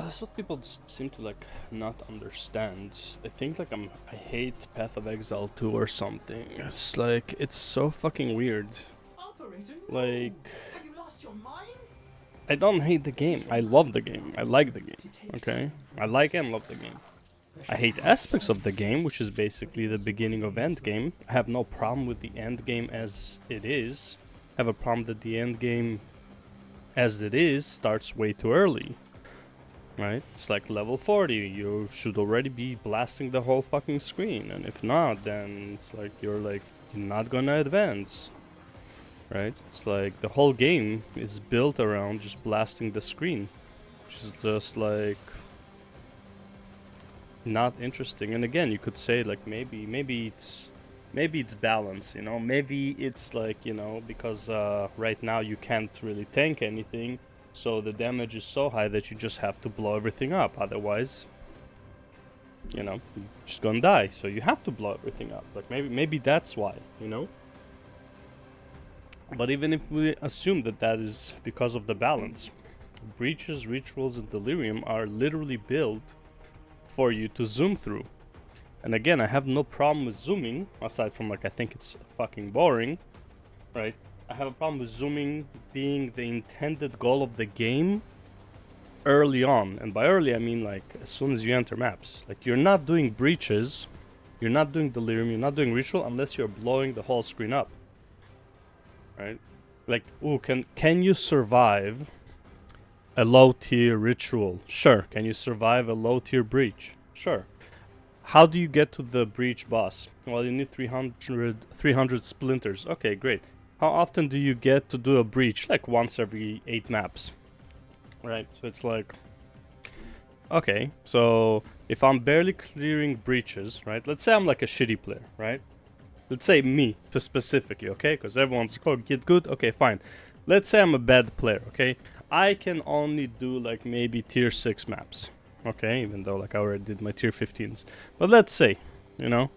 That's what people seem to like not understand. I think like I hate Path of Exile 2 or something. It's like it's so fucking weird. Operator, no! Like Have you lost your mind? I don't hate the game. I love the game. I like the game. Okay? I like and love the game. I hate aspects of the game, which is basically the beginning of end game. I have no problem with the end game as it is. I have a problem that the end game as it is starts way too early. Right? It's like level 40. You should already be blasting the whole fucking screen. And if not, then it's like you're not gonna advance. Right? It's like the whole game is built around just blasting the screen. Which is just like not interesting. And again, you could say like maybe it's balance, you know? Maybe it's like, you know, because right now you can't really tank anything, so the damage is so high that you just have to blow everything up. Otherwise, you know, you're just gonna die. So you have to blow everything up. Like maybe that's why, you know? But even if we assume that that is because of the balance, breaches, rituals, and delirium are literally built for you to zoom through. And again, I have no problem with zooming, aside from like I think it's fucking boring, right? I have a problem with zooming being the intended goal of the game early on. And by early, I mean like as soon as you enter maps. Like you're not doing breaches, you're not doing delirium, you're not doing ritual unless you're blowing the whole screen up. Right? Like, ooh, can you survive a low tier ritual? Sure. Can you survive a low tier breach? Sure. How do you get to the breach boss? Well, you need 300 splinters. Okay, great. How often do you get to do a breach? Like once every 8 maps. Right? So it's like, okay, so if I'm barely clearing breaches, right? Let's say I'm like a shitty player, right? Let's say me specifically, okay? Because everyone's called get good. Okay, fine. Let's say I'm a bad player, okay? I can only do like maybe tier 6 maps. Okay, even though like I already did my tier 15s. But let's say, you know,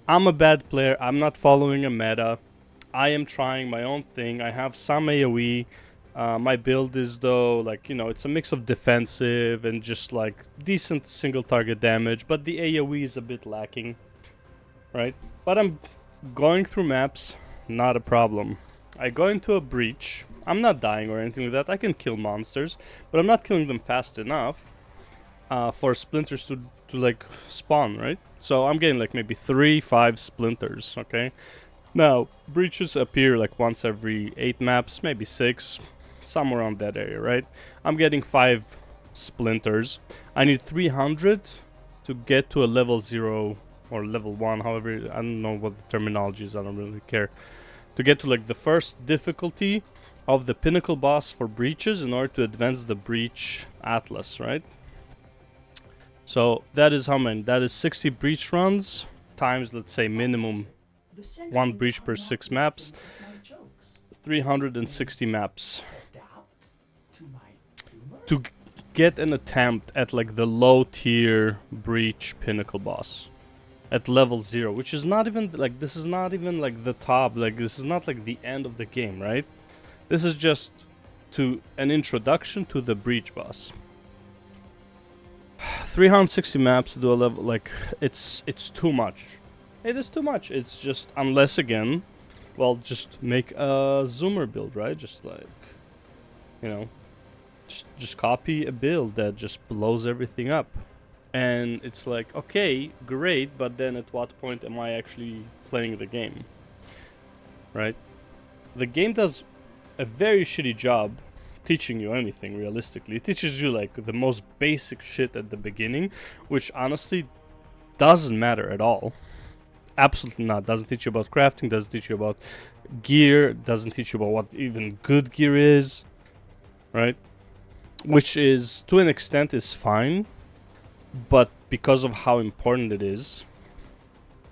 I'm a bad player. I'm not following a meta. I am trying my own thing. I have some AoE. My build is though like, you know, it's a mix of defensive and just like decent single target damage. But the AoE is a bit lacking, right? But I'm going through maps, not a problem. I go into a breach. I'm not dying or anything like that. I can kill monsters, but I'm not killing them fast enough for splinters to like spawn, right? So I'm getting like maybe 3-5 splinters, okay? Now, breaches appear like once every 8 maps, maybe 6, somewhere around that area, right? I'm getting 5 splinters. I need 300 to get to a level 0 or level 1, however, I don't know what the terminology is, I don't really care. To get to like the first difficulty of the pinnacle boss for breaches in order to advance the breach atlas, right? So that is how many? That is 60 breach runs times, let's say, minimum 1 breach per 6 maps. 360 maps. To get an attempt at like the low tier breach pinnacle boss. At level 0, which is not even like, this is not even like the top, like this is not like the end of the game, right? This is just to an introduction to the breach boss. 360 maps to do a level, like it's too much. It is too much. It's just, unless again, well, just make a zoomer build, right? Just like, you know, just copy a build that just blows everything up. And it's like, okay, great, but then at what point am I actually playing the game? Right? The game does a very shitty job teaching you anything, realistically. It teaches you like the most basic shit at the beginning, which honestly doesn't matter at all. Absolutely not. Doesn't teach you about crafting, doesn't teach you about gear, doesn't teach you about what even good gear is, right? Which is, to an extent, is fine. But because of how important it is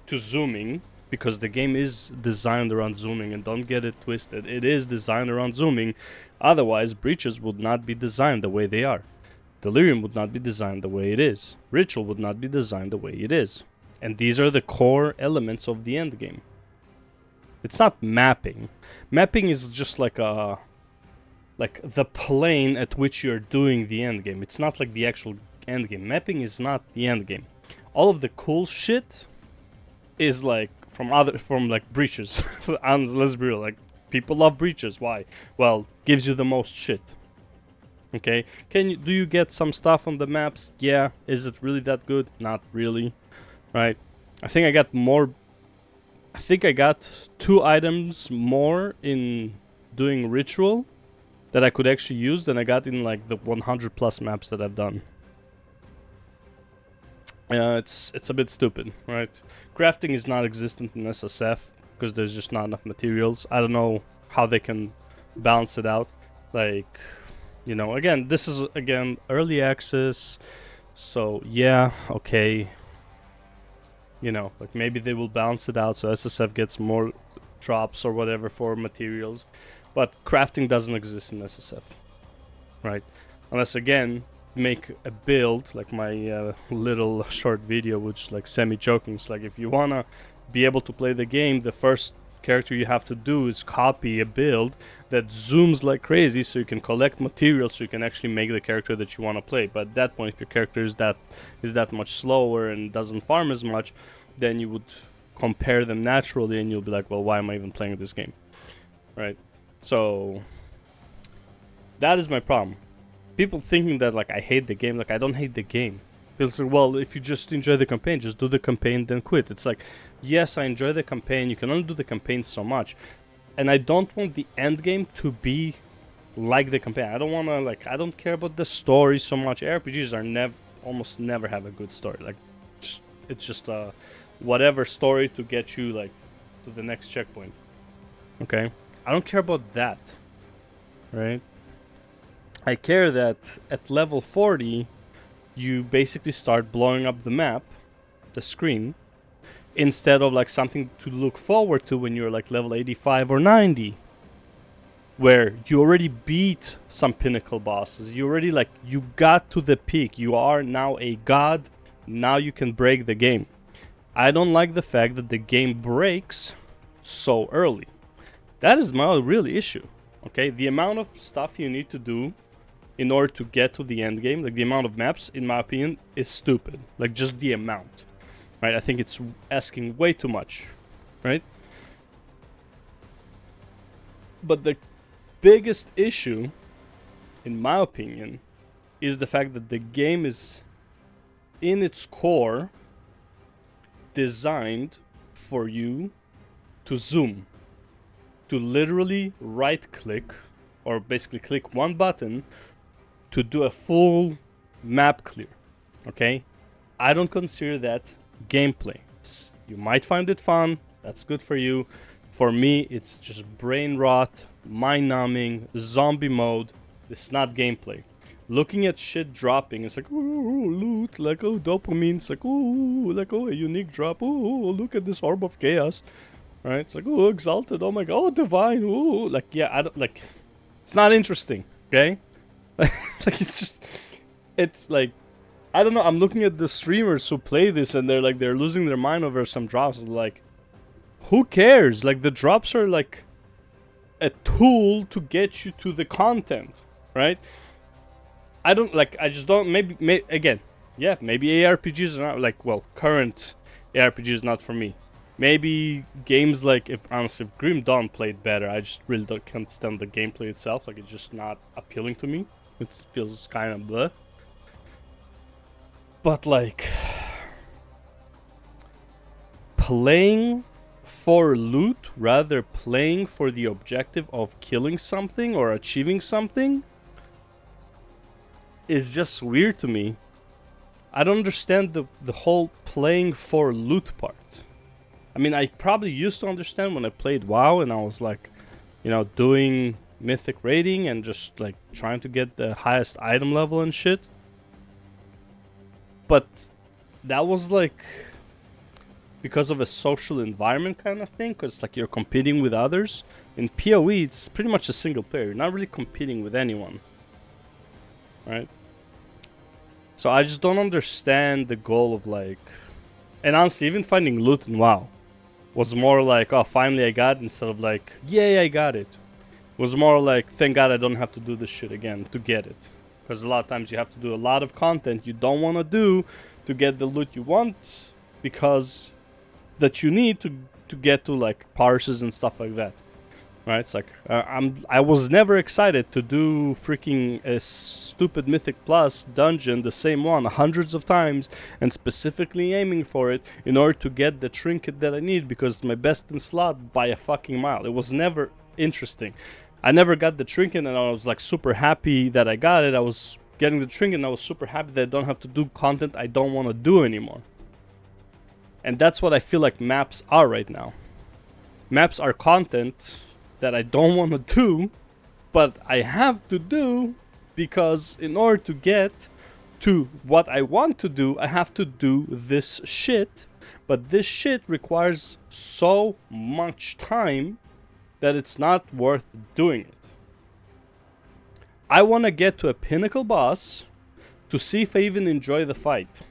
to zooming, because the game is designed around zooming, and don't get it twisted, it is designed around zooming. Otherwise, breaches would not be designed the way they are. Delirium would not be designed the way it is. Ritual would not be designed the way it is. And these are the core elements of the end game. It's not mapping. Mapping is just like a like the plane at which you're doing the end game. It's not like the actual end game. Mapping is not the end game. All of the cool shit is like from like breaches. And let's be real, like people love breaches. Why? Well, gives you the most shit. Okay, do you get some stuff on the maps? Yeah. Is it really that good? Not really. Right? I think I got 2 items more in doing ritual that I could actually use than I got in like the 100 plus maps that I've done. It's a bit stupid, right? Crafting is not existent in SSF because there's just not enough materials. I don't know how they can balance it out. Like, you know, again, this is early access, so yeah, okay. You know, like maybe they will balance it out so SSF gets more drops or whatever for materials, but crafting doesn't exist in SSF, right? Unless again make a build like my little short video, which like semi-joking. It's like if you wanna be able to play the game, the first character you have to do is copy a build that zooms like crazy so you can collect materials so you can actually make the character that you want to play. But at that point, if your character is that much slower and doesn't farm as much, then you would compare them naturally and you'll be like, well, why am I even playing this game, right? So that is my problem. People thinking that like I hate the game. Like, I don't hate the game. People say, well, if you just enjoy the campaign, just do the campaign, then quit. It's like, yes, I enjoy the campaign. You can only do the campaign so much. And I don't want the end game to be like the campaign. I don't want to, like, I don't care about the story so much. RPGs are almost never have a good story. Like, it's just whatever story to get you, like, to the next checkpoint. Okay? I don't care about that. Right? I care that at level 40... you basically start blowing up the map, the screen, instead of like something to look forward to when you're like level 85 or 90, where you already beat some pinnacle bosses. You already you got to the peak. You are now a god. Now you can break the game. I don't like the fact that the game breaks so early. That is my real issue. Okay, the amount of stuff you need to do in order to get to the end game, like the amount of maps, in my opinion, is stupid. Like, just the amount, right? I think it's asking way too much, right? But the biggest issue, in my opinion, is the fact that the game is, in its core, designed for you to zoom. To literally right-click, or basically click one button, to do a full map clear, okay? I don't consider that gameplay. You might find it fun, that's good for you. For me, it's just brain rot, mind-numbing, zombie mode. It's not gameplay. Looking at shit dropping, it's like, ooh, loot, like, oh, dopamine, it's like, ooh, like, oh, a unique drop, ooh, look at this orb of chaos, right? It's like, oh, exalted, oh my god, oh, divine, ooh, like, yeah, I don't, like, it's not interesting, okay? Like, it's like, I don't know, I'm looking at the streamers who play this and they're losing their mind over some drops. Like, who cares? Like, the drops are like a tool to get you to the content, right? I just don't, maybe again, yeah, maybe ARPGs are not, like, well, current ARPG is not for me. Maybe games like, if Grim Dawn played better, I just really can't stand the gameplay itself. Like, it's just not appealing to me. It feels kind of bleh. But, like, playing for loot rather playing for the objective of killing something or achieving something is just weird to me. I don't understand the whole playing for loot part. I mean, I probably used to understand when I played WoW and I was like, you know, doing mythic raiding and just like trying to get the highest item level and shit. But that was like because of a social environment kind of thing, because like you're competing with others. In PoE, it's pretty much a single player. You're not really competing with anyone, right? So I just don't understand the goal of like, and honestly, even finding loot in WoW was more like, oh, finally I got it, instead of like, yay, I got it. was more like, thank God I don't have to do this shit again to get it. Because a lot of times you have to do a lot of content you don't want to do to get the loot you want, because that you need to get to like parses and stuff like that. Right? It's like I was never excited to do freaking a stupid Mythic Plus dungeon, the same one, hundreds of times, and specifically aiming for it in order to get the trinket that I need, because it's my best in slot by a fucking mile. It was never interesting. I never got the trinket, and I was like super happy that I got it. I was getting the trinket, and I was super happy that I don't have to do content I don't want to do anymore. And that's what I feel like maps are right now. Maps are content that I don't want to do, but I have to do, because in order to get to what I want to do, I have to do this shit. But this shit requires so much time that it's not worth doing it. I want to get to a pinnacle boss to see if I even enjoy the fight.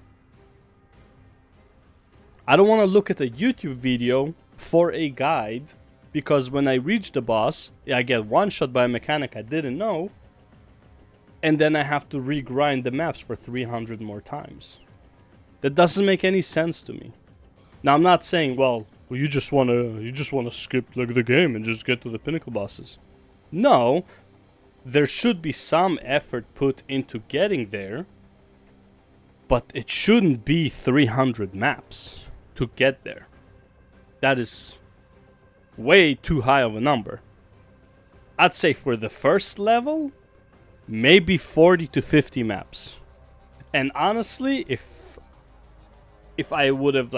I don't want to look at a YouTube video for a guide, because when I reach the boss, I get one shot by a mechanic I didn't know, and then I have to regrind the maps for 300 more times. That doesn't make any sense to me. Now, I'm not saying, well, you just wanna skip like the game and just get to the pinnacle bosses. No, there should be some effort put into getting there, but it shouldn't be 300 maps to get there. That is way too high of a number. I'd say for the first level, maybe 40 to 50 maps. And honestly, if I would have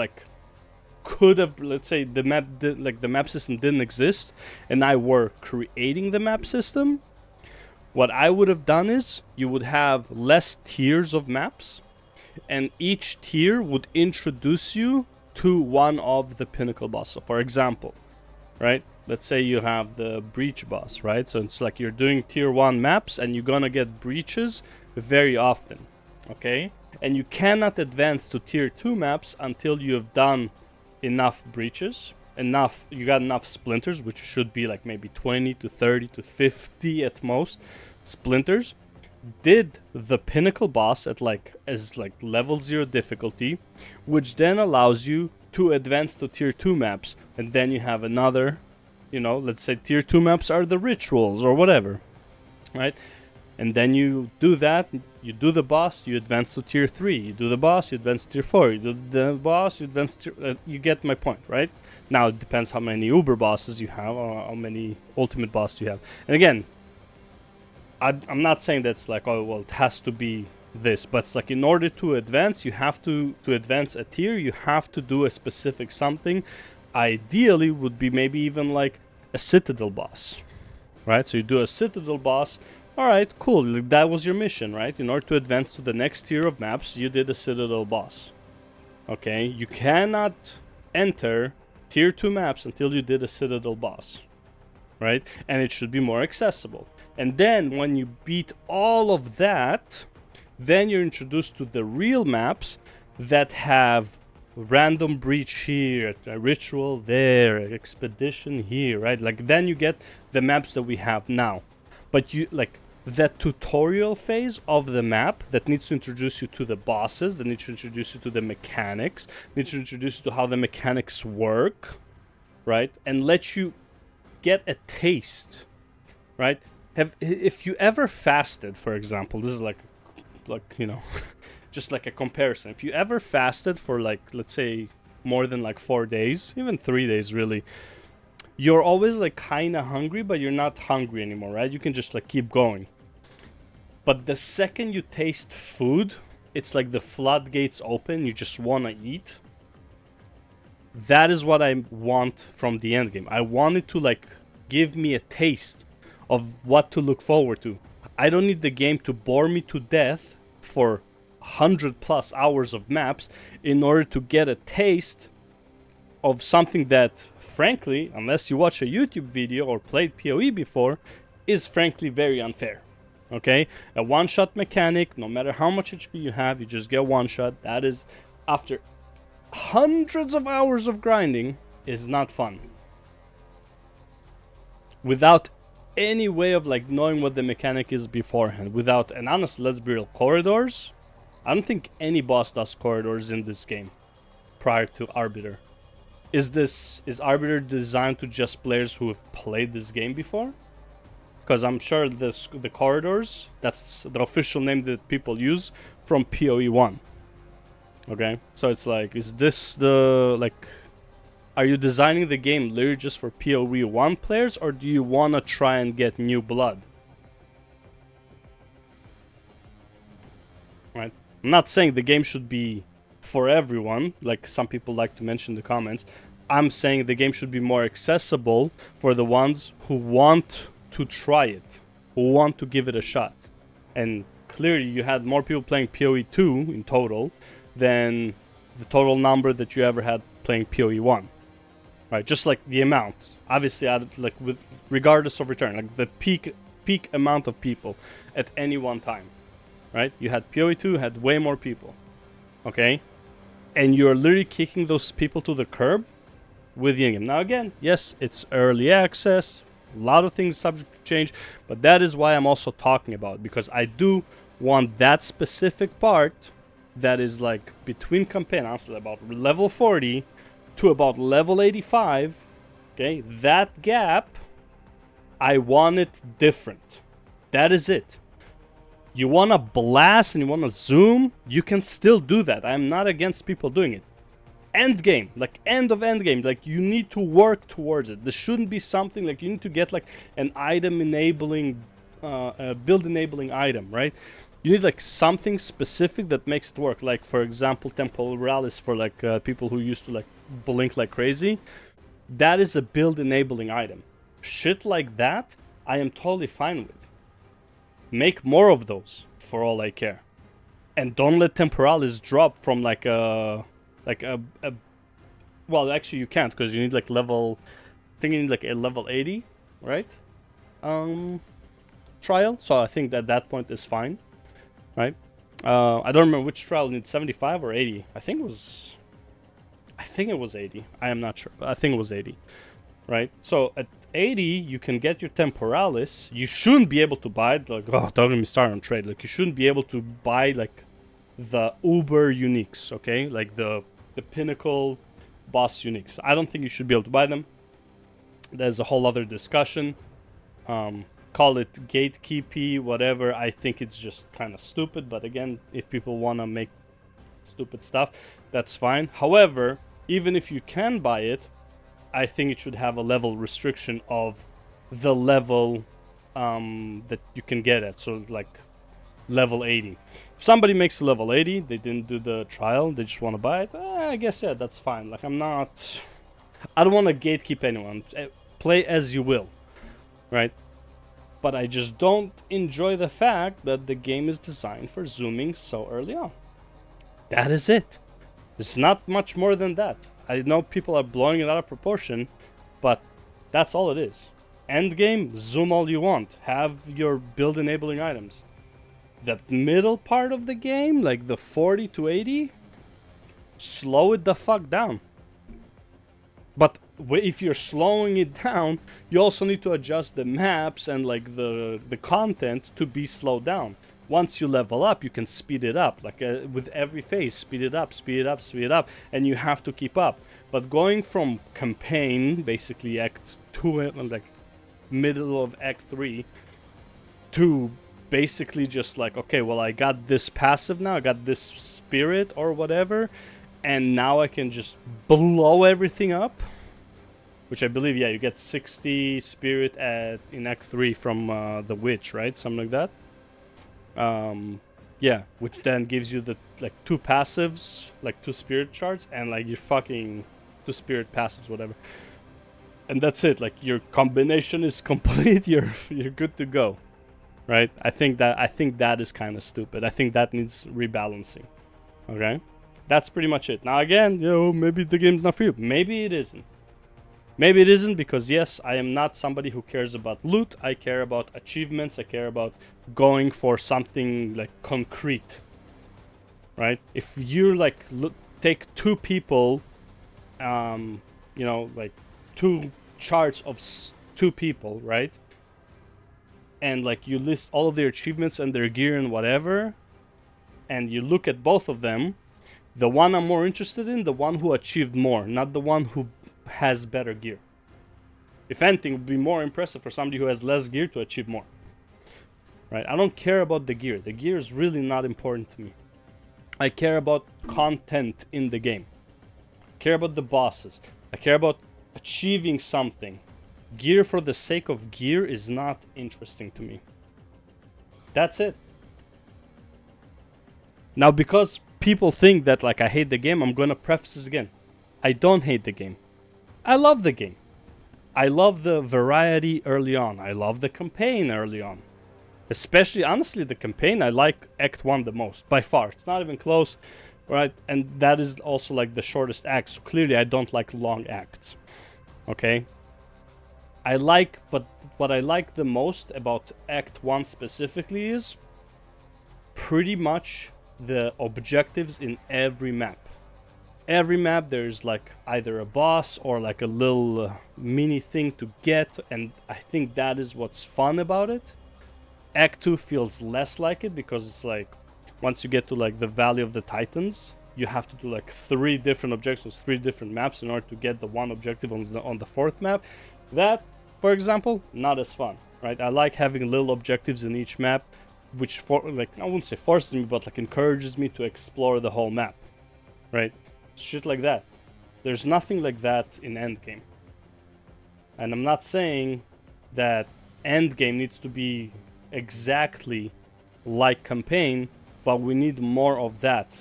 could have, let's say the map system didn't exist and I were creating the map system, what I would have done is you would have less tiers of maps, and each tier would introduce you to one of the pinnacle boss. So for example, right, let's say you have the breach boss, right? So it's like you're doing tier 1 maps and you're gonna get breaches very often, okay? And you cannot advance to tier 2 maps until you have done enough breaches, you got enough splinters, which should be like maybe 20 to 30 to 50 at most splinters. Did the pinnacle boss at as level 0 difficulty, which then allows you to advance to tier 2 maps, and then you have another, let's say tier 2 maps are the rituals or whatever, right? And then you do that, you do the boss, you advance to tier 3, you do the boss, you advance to tier 4, you do the boss, you advance to you get my point, right? Now it depends how many uber bosses you have, or how many ultimate bosses you have. And again, I'm not saying that's like, oh well, it has to be this, but it's like in order to advance, you have to advance a tier, you have to do a specific something. Ideally would be maybe even like a citadel boss, right? So you do a citadel boss. All right, cool. That was your mission, right? In order to advance to the next tier of maps, you did a citadel boss. Okay, you cannot enter tier 2 maps until you did a citadel boss, right? And it should be more accessible. And then when you beat all of that, then you're introduced to the real maps that have random breach here, a ritual there, an expedition here, right? Like then you get the maps that we have now. But you that tutorial phase of the map that needs to introduce you to the bosses, that needs to introduce you to the mechanics, needs to introduce you to how the mechanics work, right? And let you get a taste, right? If you ever fasted, for example, this is like just like a comparison. If you ever fasted for let's say more than 4 days, even 3 days really, you're always kind of hungry, but you're not hungry anymore, right? You can just keep going. But the second you taste food, it's like the floodgates open, you just want to eat. That is what I want from the end game. I want it to give me a taste of what to look forward to. I don't need the game to bore me to death for 100+ hours of maps in order to get a taste of something that, frankly, unless you watch a YouTube video or played PoE before, is frankly very unfair. Okay? A one-shot mechanic, no matter how much HP you have, you just get one shot. That is, after hundreds of hours of grinding, is not fun. Without any way of like knowing what the mechanic is beforehand without, and honestly, let's be real, corridors, I don't think any boss does corridors in this game prior to Arbiter. Is Arbiter designed to just players who have played this game before? Because I'm sure the corridors, that's the official name that people use from PoE 1. Okay, so it's like, is this the, like, are you designing the game literally just for PoE 1 players, or do you want to try and get new blood? Right? I'm not saying the game should be for everyone, like some people like to mention in the comments. I'm saying the game should be more accessible for the ones who want to try it, who want to give it a shot. And clearly you had more people playing PoE 2 in total than the total number that you ever had playing PoE 1. Right, just like the amount. Obviously, like with regardless of return, like the peak amount of people at any one time. Right? You had PoE 2 had way more people. Okay? And you're literally kicking those people to the curb with the in-game. Now again, yes, it's early access, a lot of things subject to change, but that is why I'm also talking about it, because I do want that specific part that is like between campaign, honestly, about level 40 to about level 85, okay, that gap, I want it different. That is it. You want to blast and you want to zoom, you can still do that. I'm not against people doing it. End game, like end of end game, like you need to work towards it. This shouldn't be something like you need to get like an item enabling, build enabling item, right? You need like something specific that makes it work. Like for example, Temporalis for like people who used to like blink like crazy. That is a build enabling item. Shit like that, I am totally fine with. Make more of those for all I care, and don't let Temporalis drop from like a well, actually you can't, because you need like level, I think you need like a level 80, right? Trial. So I think that that point is fine, right? I don't remember which trial needs 75 or 80. I think it was 80. I am not sure, but I think it was 80, right? So at 80 you can get your Temporalis. You shouldn't be able to buy it, like, oh, don't get me started on trade. Like you shouldn't be able to buy like the uber uniques, okay, like the pinnacle boss uniques. I don't think you should be able to buy them. There's a whole other discussion. Call it gatekeepy, whatever. I think it's just kind of stupid, but again, if people want to make stupid stuff, that's fine. However, even if you can buy it, I think it should have a level restriction of the level that you can get at. So like level 80. If somebody makes a level 80, they didn't do the trial, they just want to buy it, I guess, yeah, that's fine. Like I don't want to gatekeep anyone. Play as you will, right? But I just don't enjoy the fact that the game is designed for zooming so early on. That is it. It's not much more than that. I know people are blowing it out of proportion, but that's all it is. End game, zoom all you want. Have your build enabling items. The middle part of the game, like the 40 to 80, slow it the fuck down. But if you're slowing it down, you also need to adjust the maps and like the content to be slowed down. Once you level up, you can speed it up. Like with every phase, speed it up, speed it up, speed it up, and you have to keep up. But going from campaign, basically Act 2, like middle of Act 3, to basically just like, okay, well, I got this passive now, I got this spirit or whatever, and now I can just blow everything up. Which I believe, yeah, you get 60 spirit in Act 3 from the witch, right? Something like that. Yeah, which then gives you the like 2 passives, like 2 spirit shards, and like your fucking 2 spirit passives, whatever. And that's it. Like your combination is complete. You're good to go, right? I think that is kind of stupid. I think that needs rebalancing. Okay, that's pretty much it. Now again, maybe the game's not for you. Maybe it isn't. Maybe it isn't, because yes, I am not somebody who cares about loot. I care about achievements. I care about going for something like concrete, right? If you like take 2 people, like 2 charts of 2 people, right? and like you list all of their achievements and their gear and whatever, and you look at both of them, the one I'm more interested in, the one who achieved more, not the one who has better gear. If anything, it would be more impressive for somebody who has less gear to achieve more. Right? I don't care about the gear. The gear is really not important to me. I care about content in the game. I care about the bosses. I care about achieving something. Gear for the sake of gear is not interesting to me. That's it. Now, because people think that like I hate the game, I'm gonna preface this again. I don't hate the game. I love the game. I love the variety early on. I love the campaign early on. Especially, honestly, the campaign, I like Act 1 the most, by far. It's not even close, right? And that is also like the shortest act, so clearly I don't like long acts, okay? But what I like the most about Act 1 specifically is pretty much the objectives in every map. Every map there's like either a boss or like a little mini thing to get, and I think that is what's fun about it. Act 2 feels less like it because it's like once you get to like the Valley of the Titans, you have to do like 3 different objectives, 3 different maps in order to get the one objective on the 4th map. That, for example, not as fun, right? I like having little objectives in each map, which like I wouldn't say forces me, but like encourages me to explore the whole map, right? Shit like that. There's nothing like that in Endgame. And I'm not saying that Endgame needs to be exactly like campaign, but we need more of that.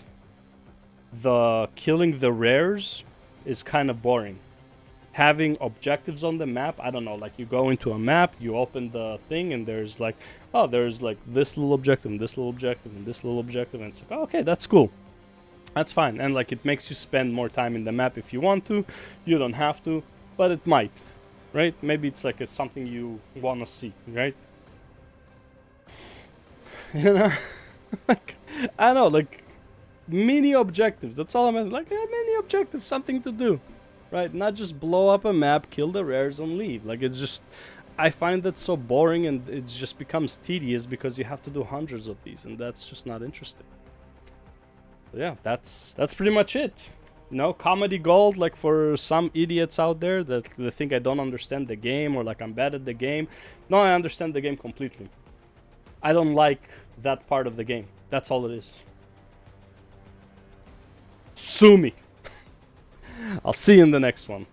The killing the rares is kind of boring. Having objectives on the map, I don't know, like you go into a map, you open the thing, and there's like, oh, there's like this little objective, and this little objective, and this little objective, and it's like, oh, okay, that's cool. That's fine. And like it makes you spend more time in the map if you want to. You don't have to, but it might, right? Maybe it's like it's something you want to see, right? You know, like I don't know, like mini objectives. That's all I'm asking. Like mini objectives, something to do, right? Not just blow up a map, kill the rares, and leave. Like it's just, I find that so boring, and it just becomes tedious because you have to do hundreds of these, and that's just not interesting. But yeah, that's pretty much it. You know, comedy gold, like for some idiots out there that they think I don't understand the game or like I'm bad at the game. No, I understand the game completely. I don't like that part of the game. That's all it is. Sue me. I'll see you in the next one.